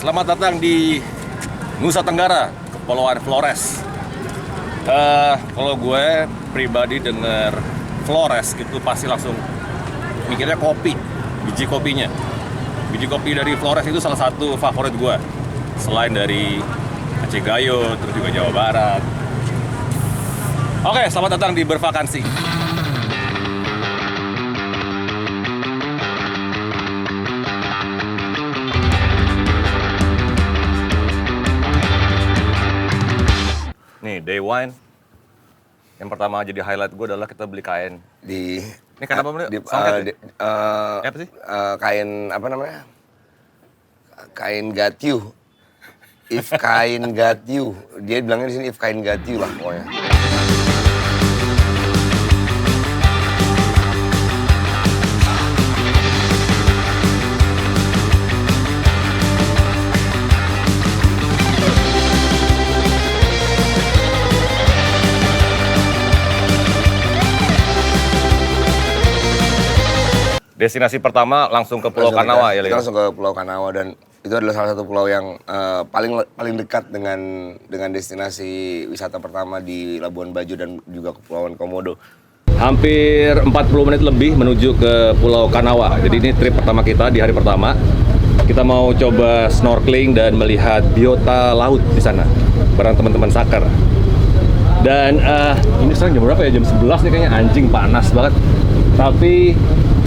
Selamat datang di Nusa Tenggara, Kepulauan Flores. Kalau gue pribadi denger Flores gitu pasti langsung mikirnya kopi, biji kopinya. Biji kopi dari Flores itu salah satu favorit gue. Selain dari Aceh Gayo, terus juga Jawa Barat. Oke, selamat datang di Bervakansi. Nih, day one. Yang pertama jadi highlight gue adalah kita beli kain. Ini kain apa namanya? Apa sih? Kain apa namanya? Kain got you. If kain got you. Dia bilangnya di sini if kain got you lah pokoknya. Destinasi pertama langsung ke Pulau Kanawa ya, Leo? Kita langsung ke Pulau Kanawa dan itu adalah salah satu pulau yang paling dekat dengan destinasi wisata pertama di Labuan Bajo dan juga Kepulauan Komodo. Hampir 40 menit lebih menuju ke Pulau Kanawa. Jadi ini trip pertama kita di hari pertama. Kita mau coba snorkeling dan melihat biota laut di sana bareng teman-teman Saker. Dan ini sekarang jam berapa ya? Jam 11 nih kayaknya, anjing panas banget. Tapi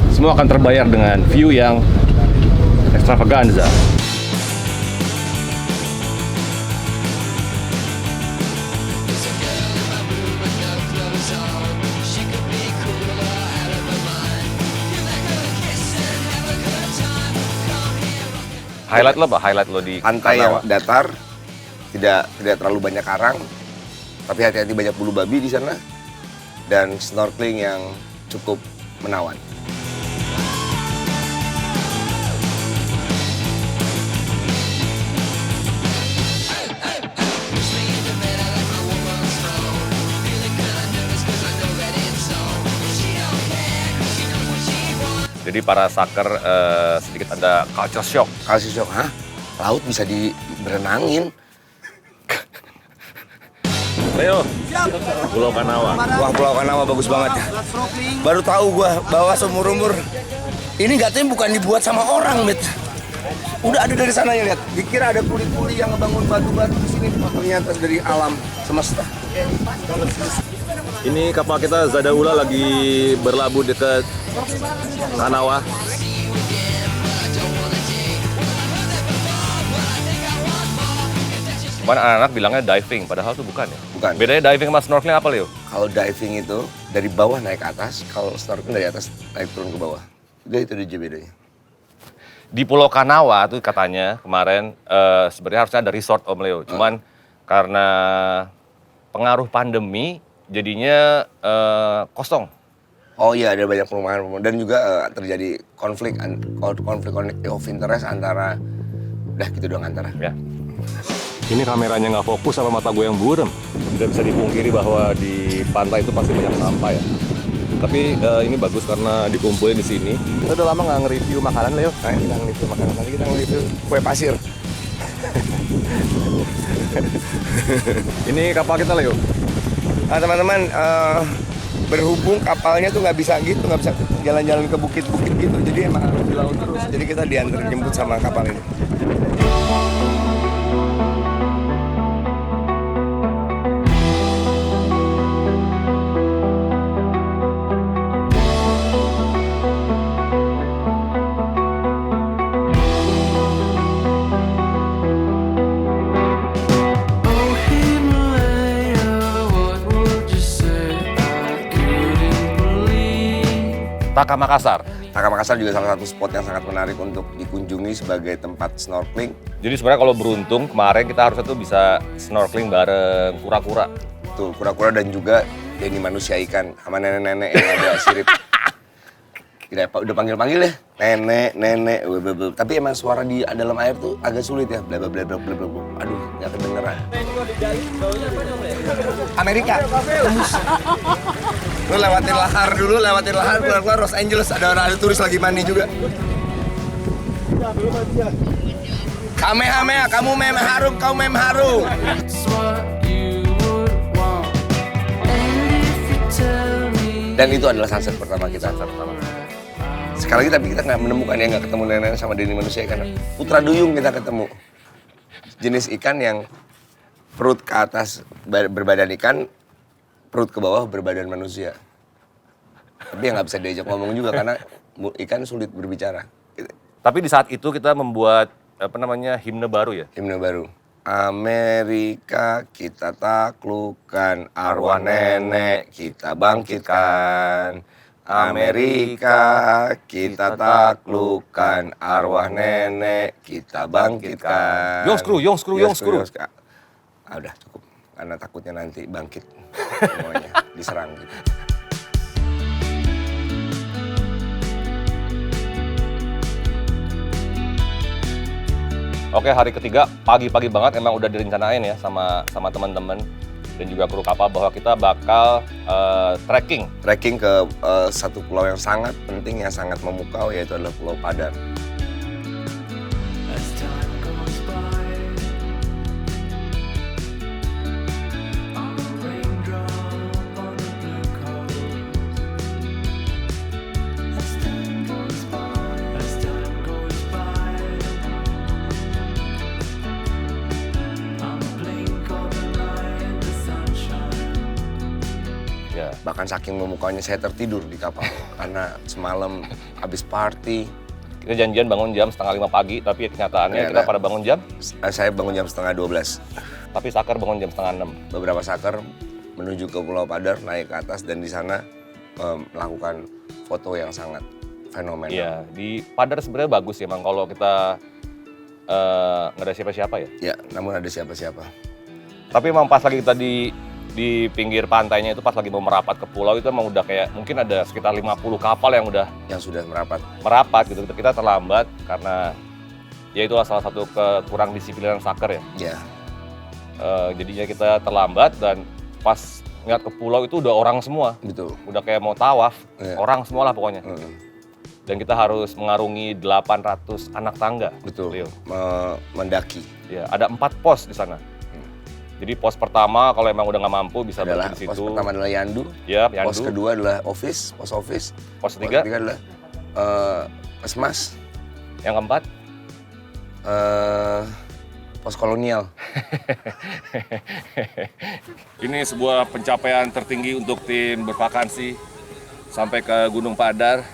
semua akan terbayar dengan view yang extravaganza. Highlight lo apa? Highlight lo di Pantai Kanawa? yang datar, tidak terlalu banyak karang, tapi hati-hati banyak bulu babi di sana, dan snorkeling yang cukup menawan. Jadi para Saker sedikit ada culture shock. Kasih shock, hah? Laut bisa berenangin? Leo, Pulau Kanawa. Wah, Pulau Kanawa bagus banget ya. Baru tahu gua bahwa seumur-umur ini katanya bukan dibuat sama orang, Mit. Udah ada dari sana ya, lihat. Dikira ada kuli-kuli yang ngebangun batu-batu di sini, ternyata dari alam semesta. Ini kapal kita Zadaula lagi berlabuh dekat Kanawa. Cuman anak-anak bilangnya diving, padahal itu bukan ya? Bukan. Bedanya diving sama snorkeling apa, Leo? Kalau diving itu dari bawah naik ke atas, kalau snorkeling dari atas naik turun ke bawah. Itu aja bedanya. Di Pulau Kanawa tuh katanya kemarin sebenarnya harusnya ada resort Om Leo. Cuman karena pengaruh pandemi jadinya kosong. Oh iya, ada banyak perumahan dan juga terjadi konflik of interest antara, udah gitu dong antara. Ya. Ini kameranya nggak fokus sama mata gue yang buram. Tidak bisa dipungkiri bahwa di pantai itu pasti banyak sampah ya. Tapi ini bagus karena dikumpulin di sini. Kita udah lama nggak nge-review makanan, Leo. Nah, kita nge-review makanan, nanti kita nge-review kue pasir. Ini kapal kita, Leo. Nah teman-teman, berhubung kapalnya tuh nggak bisa jalan-jalan ke bukit-bukit gitu, jadi emang harus di laut terus. Jadi kita diantar jemput sama kapal ini. Taka Makassar. Taka Makassar juga salah satu spot yang sangat menarik untuk dikunjungi sebagai tempat snorkeling. Jadi sebenarnya kalau beruntung kemarin kita harusnya tuh bisa snorkeling bareng kura-kura. Tuh, kura-kura dan juga yang dimanusiaikan sama nenek-nenek yang ada sirip. Tidak, udah panggil-panggil ya, nenek. Tapi emang suara di dalam air tuh agak sulit ya, bla bla bla bla bla bla. Aduh, nggak kedengeran. Amerika, tembus. Lu lewatin lahar dulu, keluar Los Angeles, ada turis lagi mandi juga. Kamehameha, kamu mem harum, kamu mem harum. Dan itu adalah sunset pertama kita. Sekali lagi tapi kita nggak menemukan nggak ketemu nenek sama Denny Manusia Ikan. Putra duyung kita ketemu. Jenis ikan yang perut ke atas berbadan ikan, perut ke bawah berbadan manusia. Tapi yang nggak bisa diajak ngomong juga karena ikan sulit berbicara. Tapi di saat itu kita membuat himne baru ya? Himne baru. Amerika kita taklukkan, arwah nenek kita bangkitkan. Amerika kita taklukkan, arwah nenek kita bangkitkan. Yong skru. Udah cukup, karena takutnya nanti bangkit semuanya, diserang gitu. Oke, hari ketiga pagi-pagi banget emang udah direncanain ya sama teman-teman dan juga kru kapal bahwa kita bakal trekking ke satu pulau yang sangat penting, yang sangat memukau, yaitu adalah Pulau Padar. Bahkan saking memukaunya saya tertidur di kapal karena semalam habis party. Kita janjian bangun jam 4:30 pagi, tapi kenyataannya kita pada bangun jam? Saya bangun jam 11:30. Tapi Saker bangun jam 5:30. Beberapa Saker menuju ke Pulau Padar, naik ke atas dan di sana melakukan foto yang sangat fenomenal. Iya, di Padar sebenarnya bagus ya, Mang, kalau kita nggak ada siapa-siapa ya. Ya, namun ada siapa-siapa. Tapi emang pas lagi kita di pinggir pantainya itu pas lagi mau merapat ke pulau itu emang udah kayak mungkin ada sekitar 50 kapal yang sudah merapat gitu. Kita terlambat karena ya itulah salah satu kekurang disiplinan Saker ya. Iya. Jadinya kita terlambat dan pas ngeliat ke pulau itu udah orang semua. Betul. Udah kayak mau tawaf, ya. Orang semua lah pokoknya. Dan kita harus mengarungi 800 anak tangga. Betul. Mendaki. Ya, ada 4 pos di sana. Jadi pos pertama kalau emang udah nggak mampu bisa berhenti di situ. Pos pertama adalah Yandu. Ya, Yandu. Pos kedua adalah pos office. Pos ketiga adalah Esmas. Yang keempat? Pos kolonial. Ini sebuah pencapaian tertinggi untuk tim bervakansi sampai ke Gunung Padar.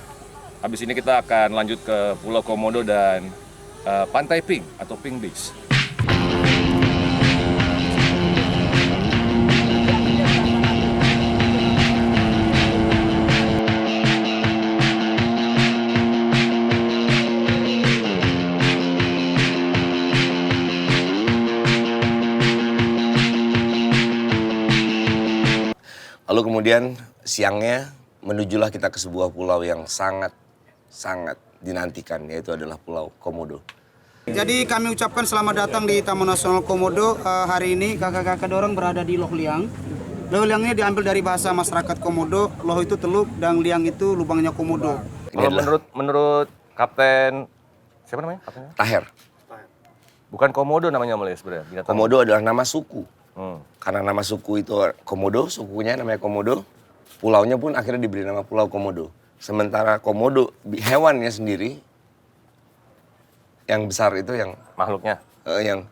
Habis ini kita akan lanjut ke Pulau Komodo dan Pantai Pink atau Pink Beach. Lalu kemudian siangnya menujulah kita ke sebuah pulau yang sangat dinantikan, yaitu adalah Pulau Komodo. Jadi kami ucapkan selamat datang di Taman Nasional Komodo. Hari ini kakak-kakak dorong berada di Loh Liang. Loh Liang ini diambil dari bahasa masyarakat Komodo. Loh itu teluk dan Liang itu lubangnya Komodo. Kalau menurut Kapten siapa namanya? Kaptennya? Taher. Bukan Komodo namanya mulai sebenarnya. Komodo adalah nama suku. Karena nama suku itu Komodo, sukunya namanya Komodo, pulaunya pun akhirnya diberi nama Pulau Komodo. Sementara Komodo, hewannya sendiri, yang besar itu yang... Makhluknya? Yang...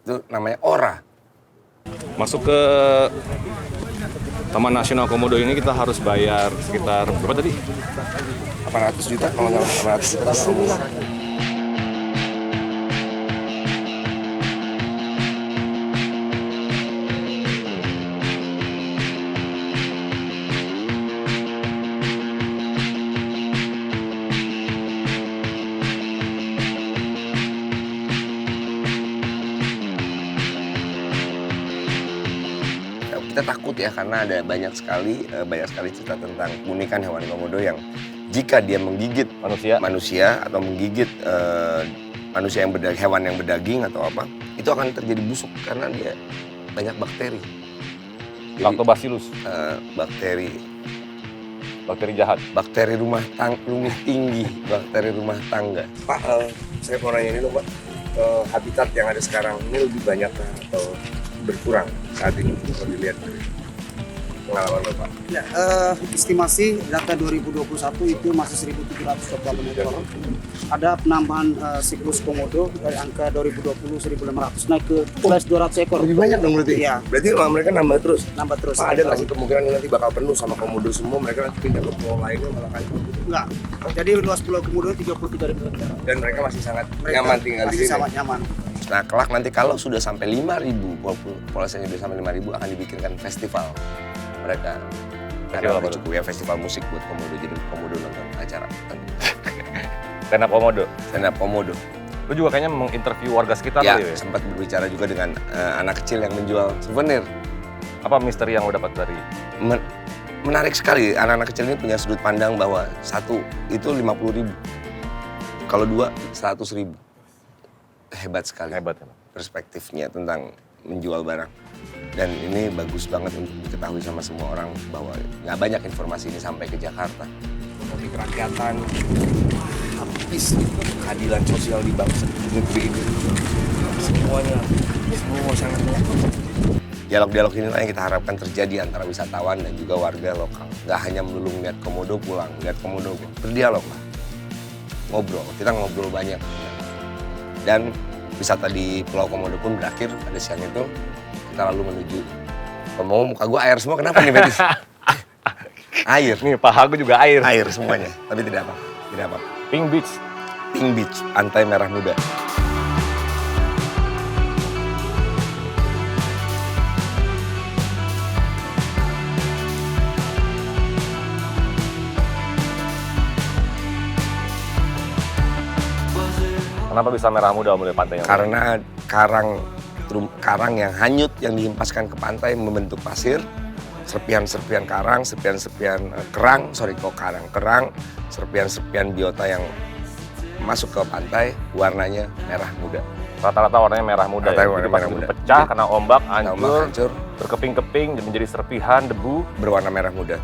Itu namanya ora. Masuk ke Taman Nasional Komodo ini kita harus bayar sekitar, berapa tadi? 800 juta, kalau nggak 800 juta. Kita takut ya karena ada banyak sekali cerita tentang keunikan hewan komodo yang jika dia menggigit manusia atau menggigit hewan yang berdaging atau apa, itu akan terjadi busuk karena dia banyak bakteri. Lactobacillus. Bakteri Bakteri jahat. Bakteri rumah tinggi, bakteri rumah tangga. Pak, saya mau nanya ini loh Pak, habitat yang ada sekarang ini lebih banyak atau berkurang saat ini kalau dilihat dari pengalaman Bapak? Ya, estimasi data 2021 itu masih 1.728 ekor. Ada penambahan siklus komodo dari angka 2020 1.500 naik ke plus 200 ekor. Lebih banyak dong berarti? Iya. Berarti mereka nambah terus? Nambah terus. Pak, ada nggak sih kemungkinan nanti bakal penuh sama komodo semua, mereka nanti pindah ke pulau lainnya malah kan? Enggak. Jadi luas pulau Komodo 33.000 hektar. Dan mereka masih sangat nyaman tinggal di masih sini? sangat nyaman. Nah, kelak nanti kalau sudah sampai 5.000, populasinya sudah sampai 5.000 akan dibikinkan festival mereka. Karena udah cukup ya festival musik buat komodo, jadi komodo nonton acara. Stand up komodo. Stand up komodo. Lu juga kayaknya menginterview warga sekitar Ya, kali ya? sempat berbicara juga dengan anak kecil yang menjual souvenir. Apa misteri yang lo dapat dari? Menarik sekali, anak-anak kecil ini punya sudut pandang bahwa satu itu 50.000, kalau dua 100.000. Hebat sekali. Hebat ya? Perspektifnya tentang menjual barang. Dan ini bagus banget untuk diketahui sama semua orang bahwa nggak banyak informasi ini sampai ke Jakarta. Ekonomi kerakyatan, aktivis, keadilan sosial di bangsa negeri ini, semuanya semua sangat melakukan. Dialog-dialog inilah yang kita harapkan terjadi antara wisatawan dan juga warga lokal. Nggak hanya melulu lihat komodo pulang, lihat komodo berdialog lah, ngobrol. Kita ngobrol banyak. Dan wisata di Pulau Komodo pun berakhir pada siang itu. Kita lalu menuju, ngomong muka gue air semua, kenapa nih Betis? Air. Nih, paha gue juga air. Air semuanya, tapi tidak apa, tidak apa. Pink Beach. Pink Beach, pantai merah muda. Kenapa bisa merah muda mulai pantainya? Karena karang yang hanyut yang dihempaskan ke pantai membentuk pasir, serpian-serpian karang, serpian-serpian kerang, serpian-serpian biota yang masuk ke pantai warnanya merah muda. Rata-rata warnanya merah muda. Rata-rata Ya? warna Jadi pas merah itu muda. pecah, kena ombak, hancur, hancur, berkeping-keping, menjadi serpihan, debu. berwarna merah muda.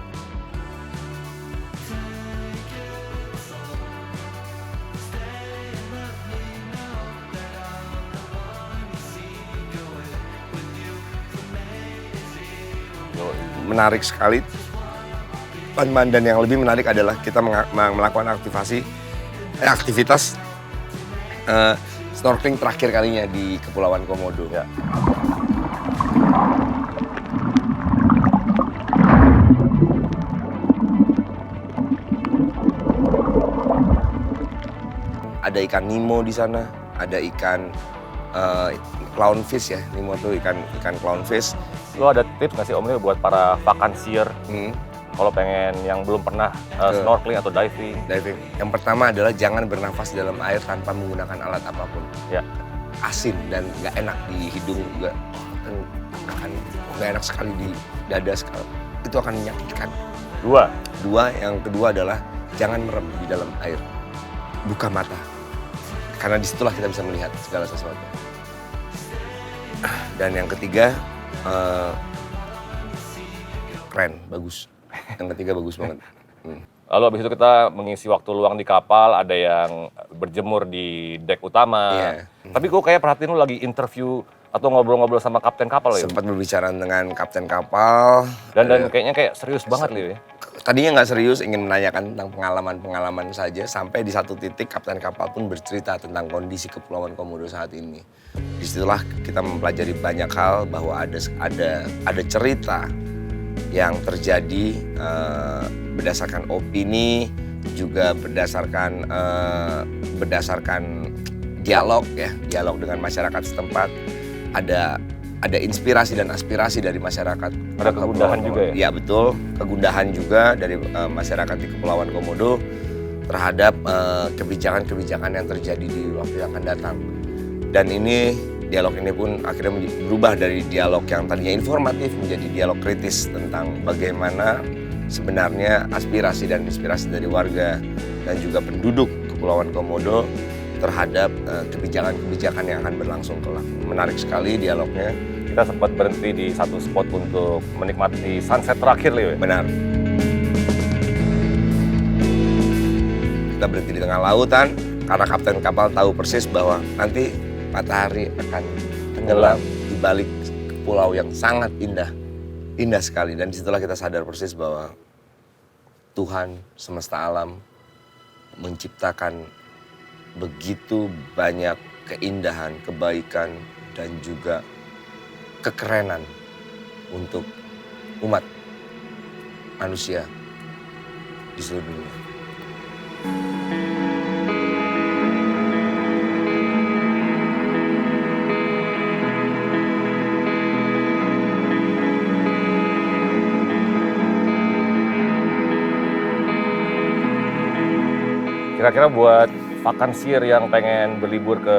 Menarik sekali. Dan yang lebih menarik adalah kita melakukan aktivitas snorkeling terakhir kalinya di Kepulauan Komodo. Ya. Ada ikan Nemo di sana, ada ikan clownfish ya. Nemo tuh ikan clownfish. Lo ada tips nggak sih Om Leo buat para vakansier kalau pengen yang belum pernah snorkeling atau diving? Diving. Yang pertama adalah jangan bernafas dalam air tanpa menggunakan alat apapun. Ya. Asin dan nggak enak di hidung juga. Akan nggak enak sekali di dada sekali. Itu akan menyakitkan. Dua, yang kedua adalah jangan merem di dalam air. Buka mata. Karena disitulah kita bisa melihat segala sesuatu. Dan yang ketiga, keren, bagus. Yang ketiga bagus banget. Lalu habis itu kita mengisi waktu luang di kapal, ada yang berjemur di dek utama. Iya. Tapi gue kayak perhatiin lu lagi interview atau ngobrol-ngobrol sama kapten kapal ya? Sempat berbicara dengan kapten kapal. Dan kayaknya kayak serius banget Leo ya? Tadinya nggak serius, ingin menanyakan tentang pengalaman-pengalaman saja. Sampai di satu titik kapten kapal pun bercerita tentang kondisi Kepulauan Komodo saat ini. Disitulah kita mempelajari banyak hal bahwa ada cerita yang terjadi berdasarkan opini, juga berdasarkan dialog dengan masyarakat setempat. Ada inspirasi dan aspirasi dari masyarakat. Ada kegundahan juga ya? Ya betul, kegundahan juga dari masyarakat di Kepulauan Komodo terhadap kebijakan-kebijakan yang terjadi di waktu yang akan datang. Dan dialog ini pun akhirnya berubah dari dialog yang tadinya informatif menjadi dialog kritis tentang bagaimana sebenarnya aspirasi dan inspirasi dari warga dan juga penduduk Kepulauan Komodo terhadap kebijakan-kebijakan yang akan berlangsung kelak. Menarik sekali dialognya. Kita sempat berhenti di satu spot untuk menikmati sunset terakhir Leo ya? Benar. kita berhenti di tengah lautan karena kapten kapal tahu persis bahwa nanti matahari akan tenggelam di balik pulau yang sangat indah. Indah sekali. Dan disitulah kita sadar persis bahwa Tuhan semesta alam menciptakan begitu banyak keindahan, kebaikan, dan juga kekerenan untuk umat manusia di seluruh dunia. Kira-kira buat vakansier yang pengen berlibur ke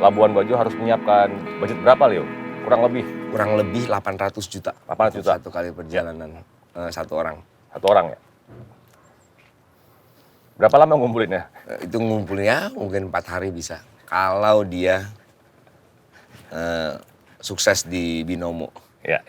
Labuan Bajo harus menyiapkan budget berapa, Leo? Kurang lebih? Kurang lebih 800 juta. 800 juta? Satu kali perjalanan, satu orang. Satu orang ya? Berapa lama ngumpulinnya? Itu ngumpulinnya mungkin 4 hari bisa. Kalau dia sukses di Binomo. Ya.